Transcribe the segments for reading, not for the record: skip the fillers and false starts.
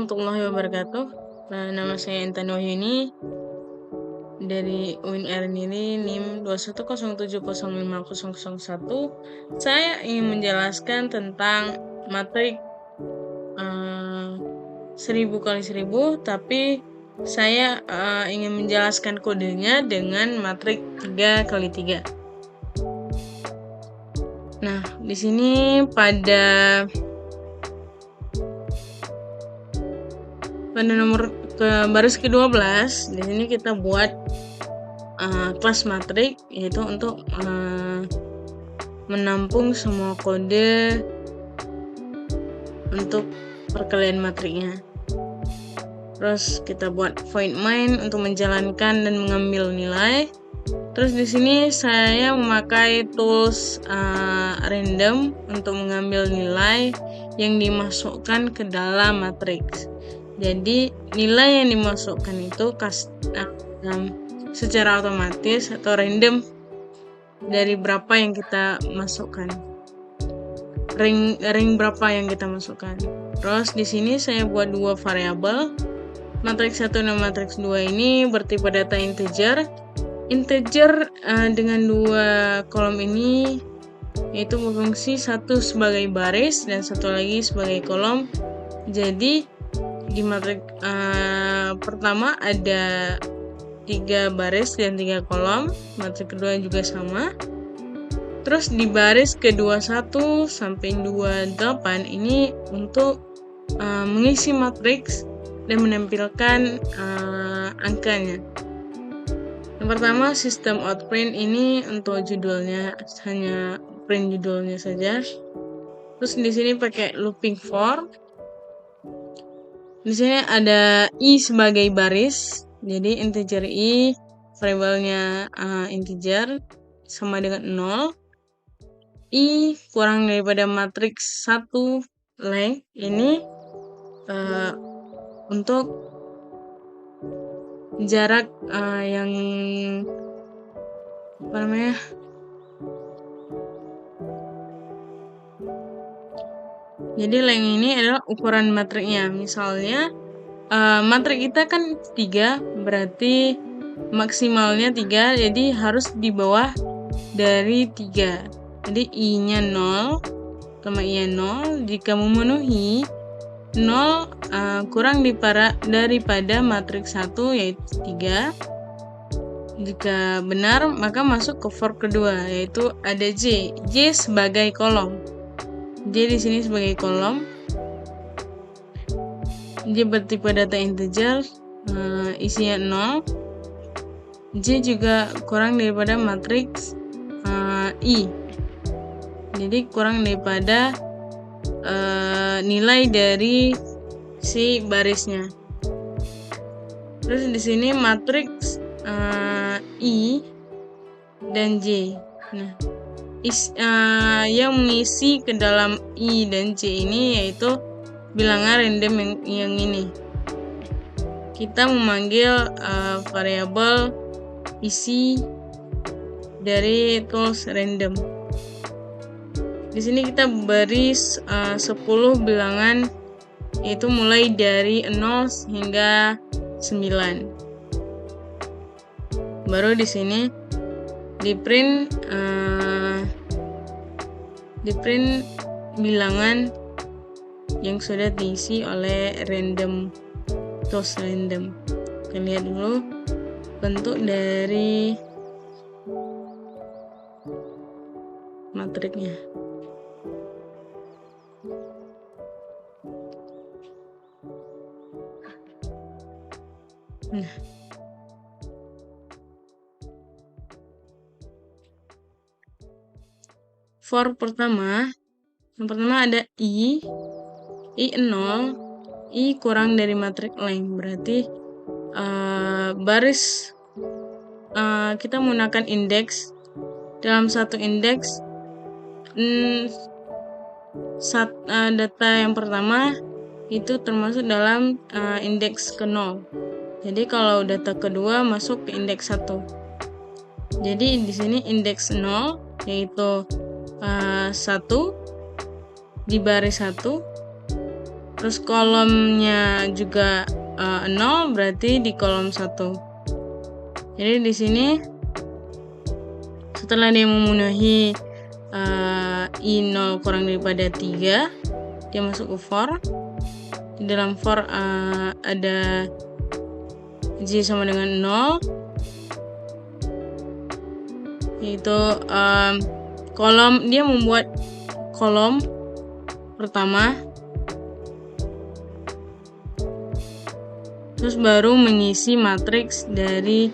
warahmatullahi wabarakatuh. Nama saya Intan Wahyuni dari UIN ini NIM 210705001. Saya ingin menjelaskan tentang matrik 1000 kali 1000, tapi saya ingin menjelaskan kodenya dengan matrik 3 kali 3. Nah, di sini pada nomor baris ke-12, di sini kita buat kelas matrik, yaitu untuk menampung semua kode untuk perkalian matriknya. Terus kita buat void main untuk menjalankan dan mengambil nilai. Terus di sini saya memakai tools random untuk mengambil nilai yang dimasukkan ke dalam matriks. Jadi nilai yang dimasukkan itu secara otomatis atau random dari berapa yang kita masukkan, ring berapa yang kita masukkan. Terus di sini saya buat dua variabel, matriks 1 dan matriks 2 ini bertipe data integer. Dengan dua kolom ini yaitu berfungsi satu sebagai baris dan satu lagi sebagai kolom. Jadi di matrik pertama ada 3 baris dan 3 kolom, matrik kedua juga sama. Terus di baris ke-21 sampai 28 ini untuk mengisi matriks dan menampilkan angkanya. Yang pertama, sistem outprint ini untuk judulnya hanya print judulnya saja. Terus di sini pakai looping for. Di sini ada i sebagai baris, jadi integer i, variabelnya integer sama dengan 0. I kurang daripada matriks 1 length ini untuk jarak yang jadi length ini adalah ukuran matriknya. Misalnya matrik kita kan 3, berarti maksimalnya 3, jadi harus di bawah dari 3. Jadi i-nya 0, sama i-nya 0. Jika memenuhi 0 kurang daripada matriks 1 yaitu 3. Jika benar maka masuk ke for kedua, yaitu ada J sebagai kolom. J di sini sebagai kolom. J bertipe data integer, isinya 0. J juga kurang daripada matriks I. Jadi kurang daripada nilai dari si barisnya. Terus di sini matriks I dan J. Nah, yang mengisi ke dalam I dan J ini yaitu bilangan random yang ini. Kita memanggil variabel isi dari tools random. Di sini kita beri 10 bilangan, yaitu mulai dari 0 hingga 9. Baru di sini di print bilangan yang sudah diisi oleh random tools random. Kita lihat dulu bentuk dari matriknya. Nah, for yang pertama ada i 0, i kurang dari matriks length, berarti baris kita menggunakan indeks. Dalam satu indeks data yang pertama itu termasuk dalam indeks ke-0. Jadi kalau data kedua masuk ke indeks 1. Jadi di sini indeks 0 yaitu 1 di baris 1. terus kolomnya juga 0, berarti di kolom 1. Jadi di sini setelah dia memenuhi I0 kurang daripada 3, dia masuk ke for. Di dalam for ada J sama dengan 0, yaitu kolom, dia membuat kolom pertama, terus baru mengisi matriks dari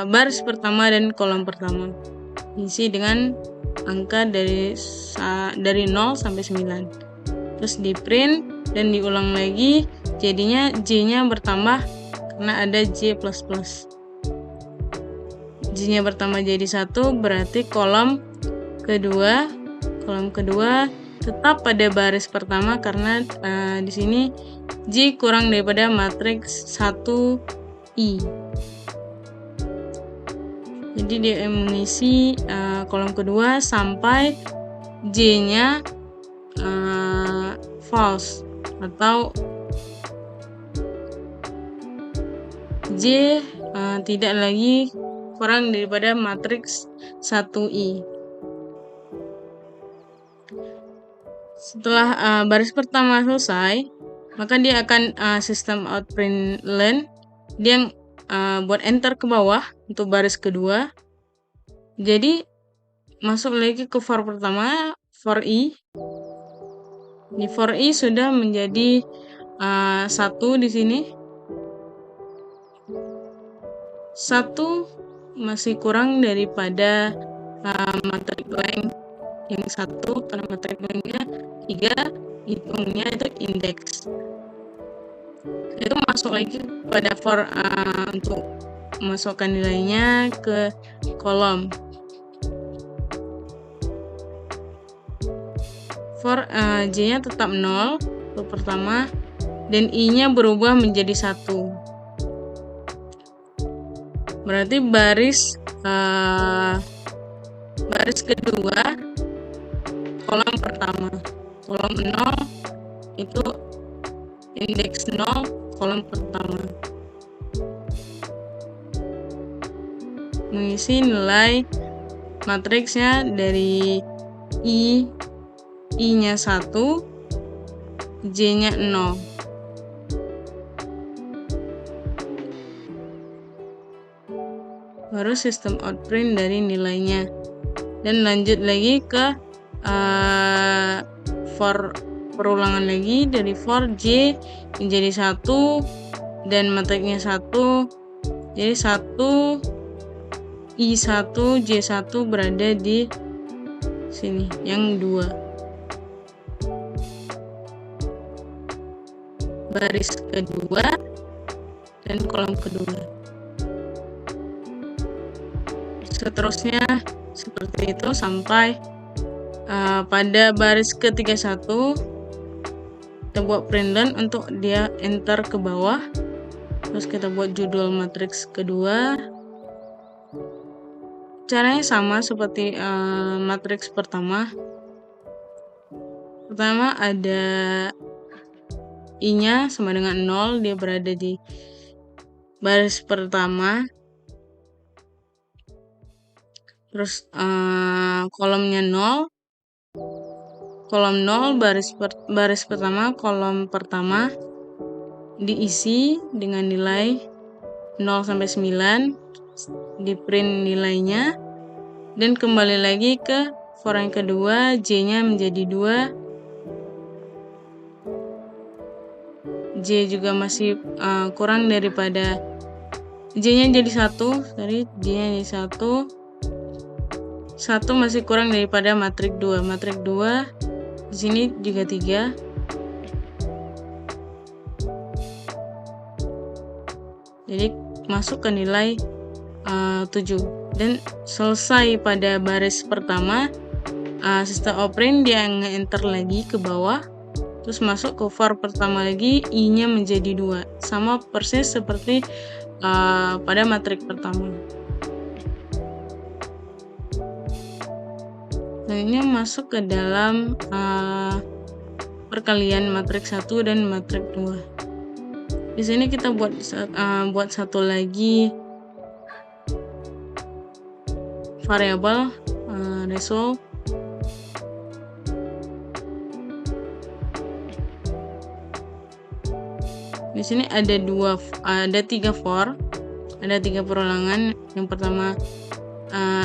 baris pertama dan kolom pertama, isi dengan angka dari 0 sampai 9, terus di print dan diulang lagi, jadinya J-nya bertambah karena ada J++. J-nya bertambah jadi 1, berarti kolom kedua tetap pada baris pertama karena di sini J kurang daripada matriks 1I. Jadi dia mengisi kolom kedua sampai J-nya false atau J tidak lagi kurang daripada matriks 1I. Setelah baris pertama selesai, maka dia akan sistem out println, dia buat enter ke bawah untuk baris kedua. Jadi masuk lagi ke for pertama, for I. Di for I sudah menjadi 1 di sini. 1 masih kurang daripada matriks blank yang 1 karena matriks blanknya 3, hitungnya itu indeks. Itu masuk lagi pada for untuk memasukkan nilainya ke kolom. For J-nya tetap 0 untuk pertama dan I-nya berubah menjadi 1. Berarti baris kedua kolom pertama, kolom 0 itu indeks 0 kolom pertama, mengisi nilai matriksnya dari I-nya 1, J-nya 0. Baru sistem outprint dari nilainya, dan lanjut lagi ke for perulangan lagi dari for J menjadi 1 dan matriksnya 1, jadi 1 I1 J1 berada di sini yang 2, baris kedua dan kolom kedua. Seterusnya seperti itu sampai pada baris ke-31 kita buat println untuk dia enter ke bawah, terus kita buat judul matriks kedua. Caranya sama seperti matriks pertama. Pertama ada I-nya sama dengan 0, dia berada di baris pertama. Terus kolomnya 0, kolom 0 baris pertama, kolom pertama diisi dengan nilai 0 sampai 9, di print nilainya, dan kembali lagi ke for yang kedua, J-nya menjadi 2, J juga masih kurang daripada J-nya jadi 1, J-nya jadi 1 masih kurang daripada matriks 2. Matriks 2 di sini juga 3. Jadi masuk ke nilai 7 dan selesai pada baris pertama. Sistem outprint dia nge-enter lagi ke bawah, terus masuk ke for pertama lagi, I-nya menjadi 2, sama persis seperti pada matriks pertama. Selanjutnya masuk ke dalam perkalian matriks 1 dan matriks 2. Di sini kita buat satu lagi variabel result. Di sini ada 3 for, ada 3 perulangan. Yang pertama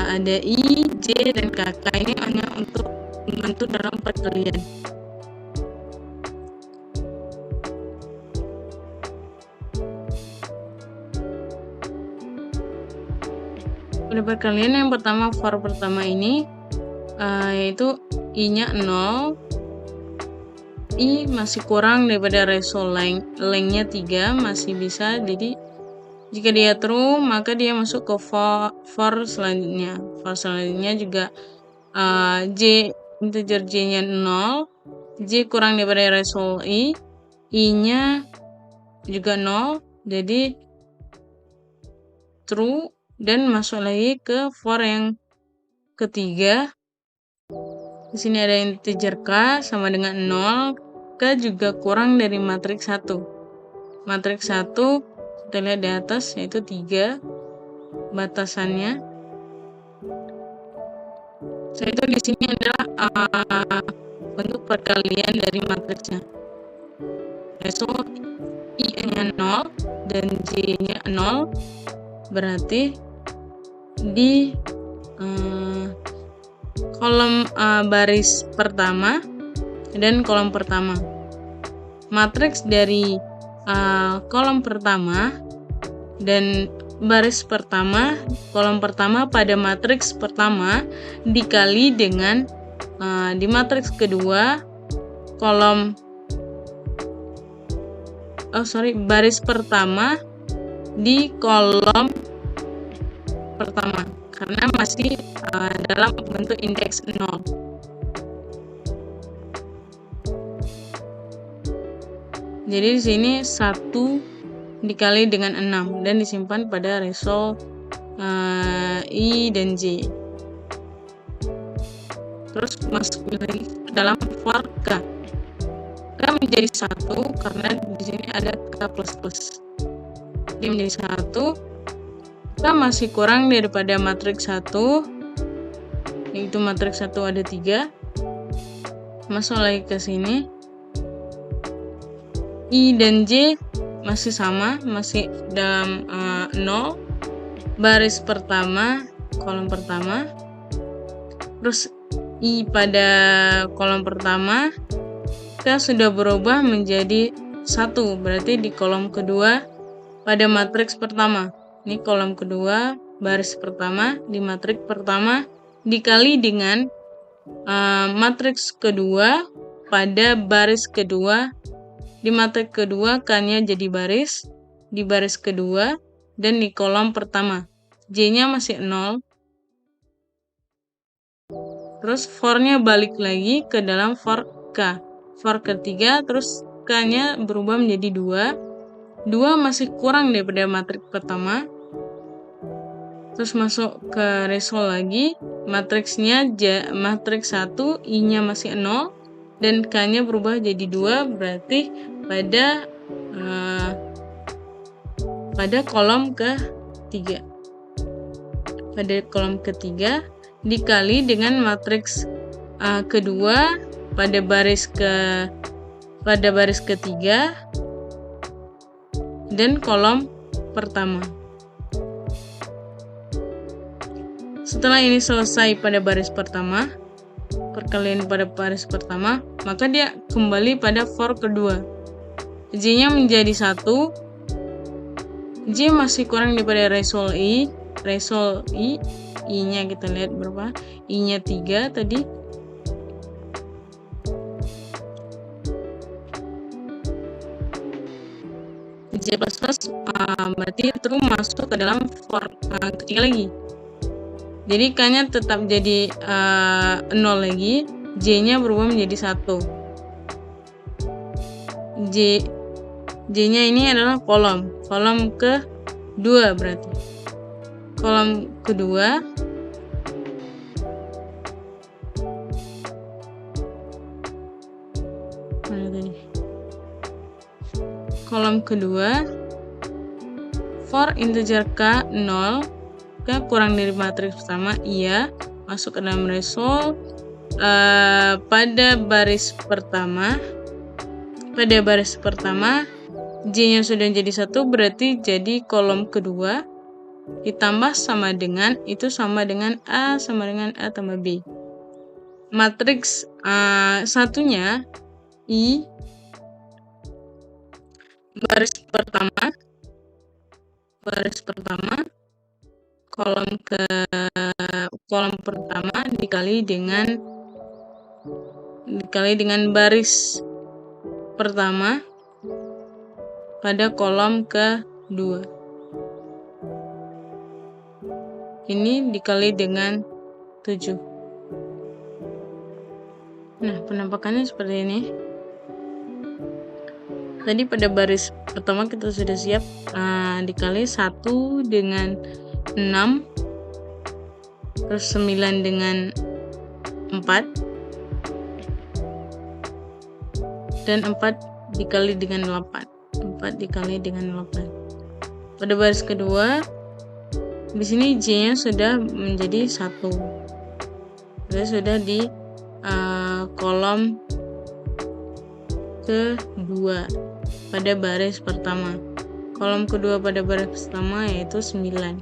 ada I, J, dan KK. Ini hanya untuk membantu dalam perkalian. Pada perkalian yang pertama, for pertama ini yaitu I-nya 0, I masih kurang daripada result length-nya 3, masih bisa. Jadi jika dia true, maka dia masuk ke for selanjutnya. For selanjutnya juga J, integer J-nya 0, J kurang daripada result I-nya juga 0, jadi true, dan masuk lagi ke for yang ketiga. Di sini ada integer K sama dengan 0, K juga kurang dari matriks 1. Matriks 1 kita lihat di atas yaitu 3 batasannya. Itu di sini adalah bentuk perkalian dari matriksnya. Result I-nya 0 dan J-nya 0, berarti di kolom baris pertama dan kolom pertama. Matriks dari kolom pertama dan baris pertama, kolom pertama pada matriks pertama dikali dengan di matriks kedua baris pertama di kolom pertama, karena masih dalam bentuk indeks 0. Jadi di sini 1 dikali dengan 6 dan disimpan pada result I dan J. Terus masuk lagi ke dalam for K. K menjadi 1 karena di sini ada K++. Jadi menjadi 1. K masih kurang daripada matriks 1, yaitu matriks 1 ada 3. Masuk lagi ke sini. I dan J masih sama, masih dalam 0. Baris pertama, kolom pertama. Terus I pada kolom pertama, K sudah berubah menjadi 1, berarti di kolom kedua pada matriks pertama. Ini kolom kedua, baris pertama di matriks pertama dikali dengan matriks kedua pada baris kedua. Di matriks kedua K-nya jadi baris di baris kedua dan di kolom pertama. J-nya masih 0. Terus for-nya balik lagi ke dalam for K. For ketiga, terus K-nya berubah menjadi 2. 2 masih kurang daripada matriks pertama. Terus masuk ke result lagi. Matriksnya matriks 1, I-nya masih 0 dan K-nya berubah jadi 2, berarti pada kolom ketiga. Pada kolom ketiga dikali dengan matriks kedua pada baris ketiga dan kolom pertama. Setelah ini selesai pada baris pertama, perkalian pada baris pertama, maka dia kembali pada for kedua. J-nya menjadi 1. J masih kurang daripada result I. Result I-nya kita lihat berapa? I-nya 3 tadi. J++ berarti true masuk ke dalam for ketiga lagi. Jadi K-nya tetap jadi 0 lagi, J-nya berubah menjadi 1. J-nya ini adalah kolom kedua berarti. Kolom kedua kolom kedua for integer k 0, k kurang dari matriks pertama, iya, masuk ke dalam result. Pada baris pertama J-nya sudah jadi 1, berarti jadi kolom kedua ditambah sama dengan A sama dengan A tambah B. Matriks satunya I, baris pertama kolom pertama dikali dengan baris pertama pada kolom kedua. Ini dikali dengan 7. Nah, penampakannya seperti ini. Tadi pada baris pertama kita sudah siap, dikali 1 dengan 6, terus 9 dengan 4, dan 4 dikali dengan 8. Pada baris kedua, di sini J-nya sudah menjadi 1. Sudah di kolom kedua pada baris pertama. Kolom kedua pada baris pertama yaitu 9.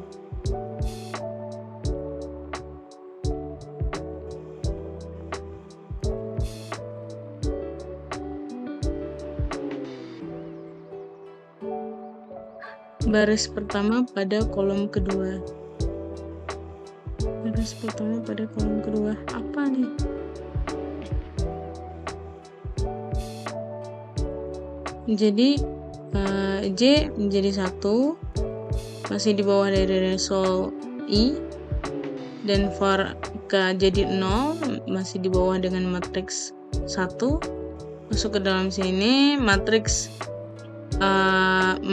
Baris pertama pada kolom kedua. Apa nih? Jadi J menjadi 1, masih di bawah dari result I, dan for K jadi 0, masih di bawah dengan matriks 1. Masuk ke dalam sini, matriks 1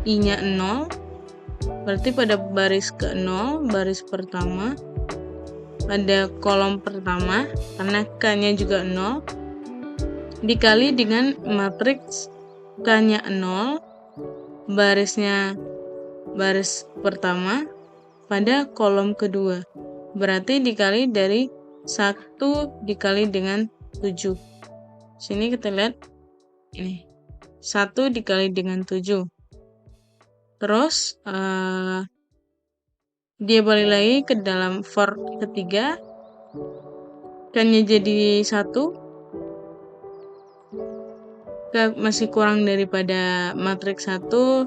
I-nya 0, berarti pada baris ke-0, baris pertama pada kolom pertama, karena K-nya juga 0, dikali dengan matriks K-nya 0, baris pertama pada kolom kedua, berarti dikali dari 1 dikali dengan 7. Sini kita lihat ini 1 dikali dengan 7. Terus dia balik lagi ke dalam for ketiga, K-nya jadi 1, masih kurang daripada matriks 1.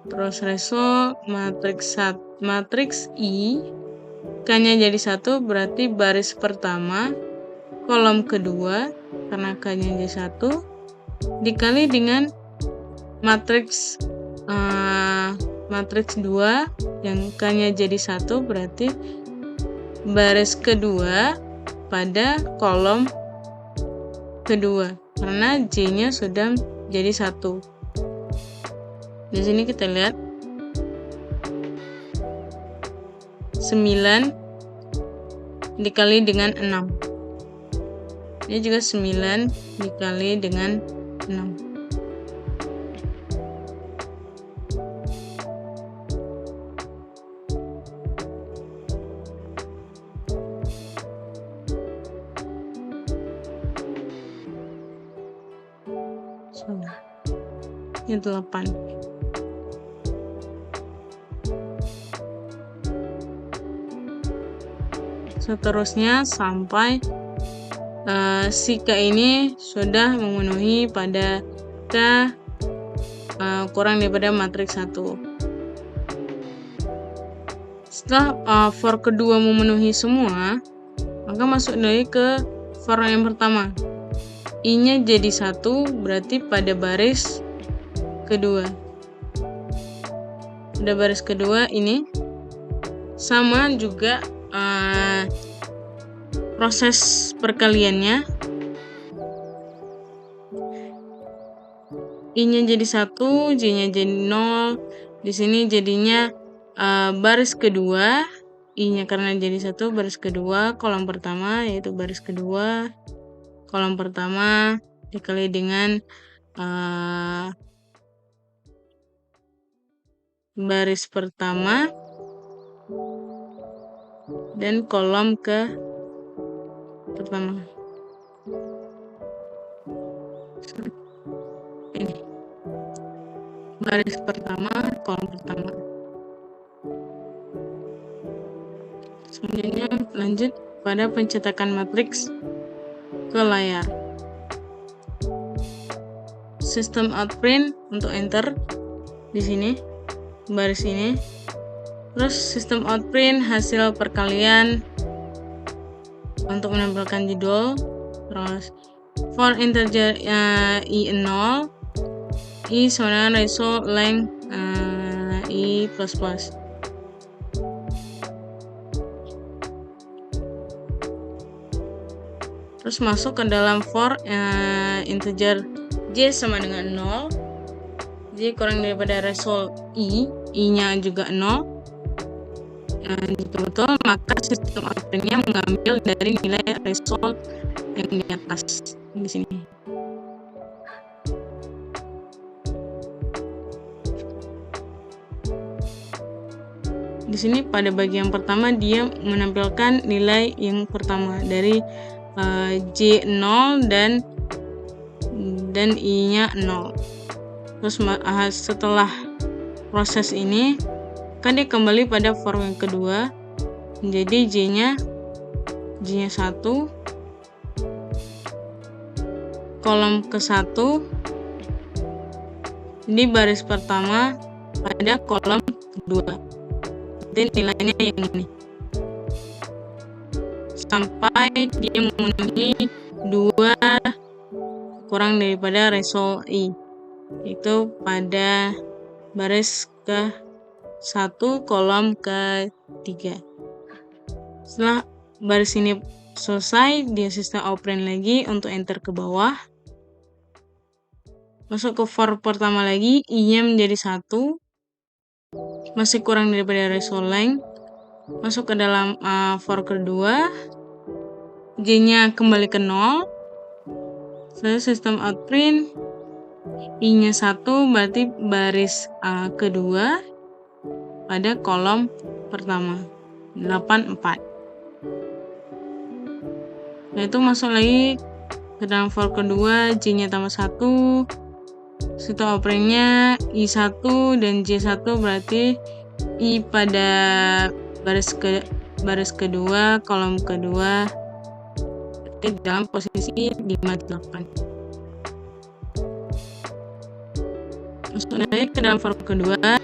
Terus result matriks I, K-nya jadi 1, berarti baris pertama kolom kedua, karena K-nya jadi 1, dikali dengan matriks 2 yang K-nya jadi 1, berarti baris kedua pada kolom kedua, karena J-nya sudah jadi 1. Di sini kita lihat 9 dikali dengan 6. Ini juga 9 dikali dengan 6. Ini 8. Seterusnya sampai si K ini sudah memenuhi pada K kurang daripada matriks 1. Setelah for kedua memenuhi semua, maka masuk lagi ke for yang pertama. I-nya jadi 1, berarti pada baris kedua. Pada baris kedua ini sama juga proses perkaliannya. I-nya jadi 1, J-nya jadi 0. Di sini jadinya baris kedua, I-nya karena jadi 1, baris kedua, kolom pertama yaitu baris kedua, kolom pertama dikali dengan baris pertama dan kolom ke pertama. Ini baris pertama, kolom pertama. Selanjutnya lanjut pada pencetakan matriks ke layar. Sistem outprint untuk enter di sini, baris ini. Terus sistem outprint hasil perkalian untuk menampilkan judul. Terus for integer i0, i sama dengan ratio length i plus. Terus masuk ke dalam for integer j sama dengan 0, j kurang daripada ratio i-nya juga 0. Jika betul, maka sistem outprint-nya mengambil dari nilai result yang di atas di sini. Di sini pada bagian pertama dia menampilkan nilai yang pertama dari J0 dan I-nya 0. Terus setelah proses ini kan dia kembali pada for yang kedua, jadi J-nya 1, kolom ke 1, di baris pertama pada kolom kedua, dan nilainya yang ini sampai dia memenuhi 2 kurang daripada ratio I, itu pada baris ke 1 kolom ke 3. Setelah baris ini selesai, dia sistem outprint lagi untuk enter ke bawah. Masuk ke for pertama lagi, i-nya menjadi 1, masih kurang daripada ratio length. Masuk ke dalam for kedua, j-nya kembali ke 0. Setelah sistem outprint, i-nya 1 berarti baris kedua pada kolom pertama 84. Nah, itu masuk lagi ke dalam for kedua, j-nya tambah 1, sistem outprint-nya i1 dan j1 berarti i pada baris kedua kolom kedua berarti dalam posisi 58. Masuk lagi ke dalam for kedua,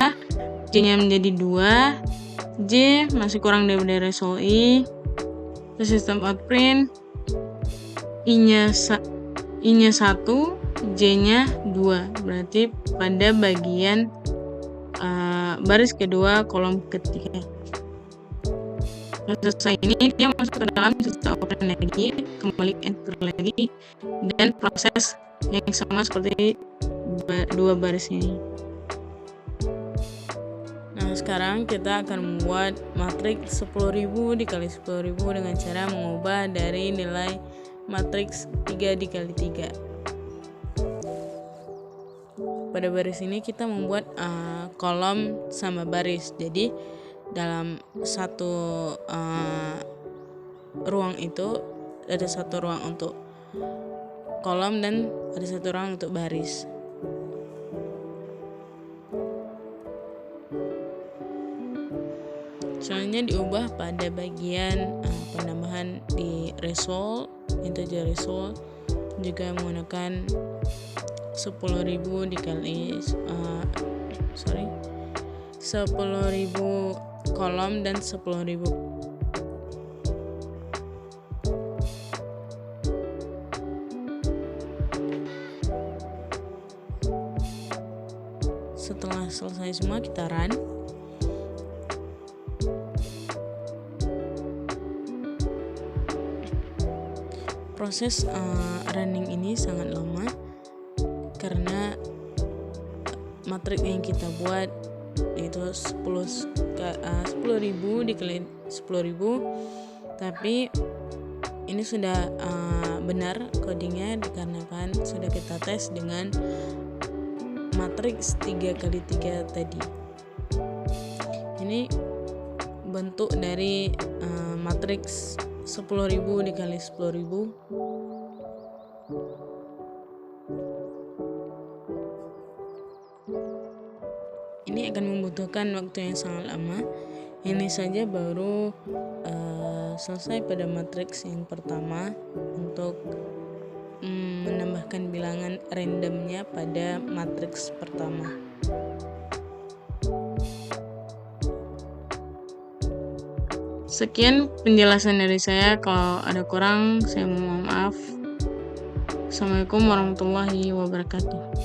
j-nya menjadi 2, j masih kurang daripada ratio i. Terus sistem outprint, i-nya 1, j-nya 2, berarti pada bagian baris kedua kolom ketiga. Selesai ini dia masuk ke dalam sistem outprint lagi, kembali enter lagi, dan proses yang sama seperti dua baris ini. Nah, sekarang kita akan membuat matriks 10.000 dikali 10.000 dengan cara mengubah dari nilai matriks 3 dikali 3. Pada baris ini kita membuat kolom sama baris. Jadi dalam satu ruang itu ada satu ruang untuk kolom dan ada satu ruang untuk baris. Selanjutnya diubah pada bagian penambahan di result, integer result, juga menggunakan 10.000 dikali 10.000 kolom dan 10.000 setelah selesai semua kita run. Proses running ini sangat lama karena matriks yang kita buat itu 10.000 dikali 10.000, tapi ini sudah benar codingnya dikarenakan sudah kita tes dengan matriks 3x3 tadi. Ini bentuk dari matriks 10.000 dikali 10.000. Ini akan membutuhkan waktu yang sangat lama. Ini saja baru selesai pada matriks yang pertama untuk menambahkan bilangan randomnya pada matriks pertama. Sekian penjelasan dari saya. Kalau ada kurang, saya mohon maaf. Assalamualaikum warahmatullahi wabarakatuh.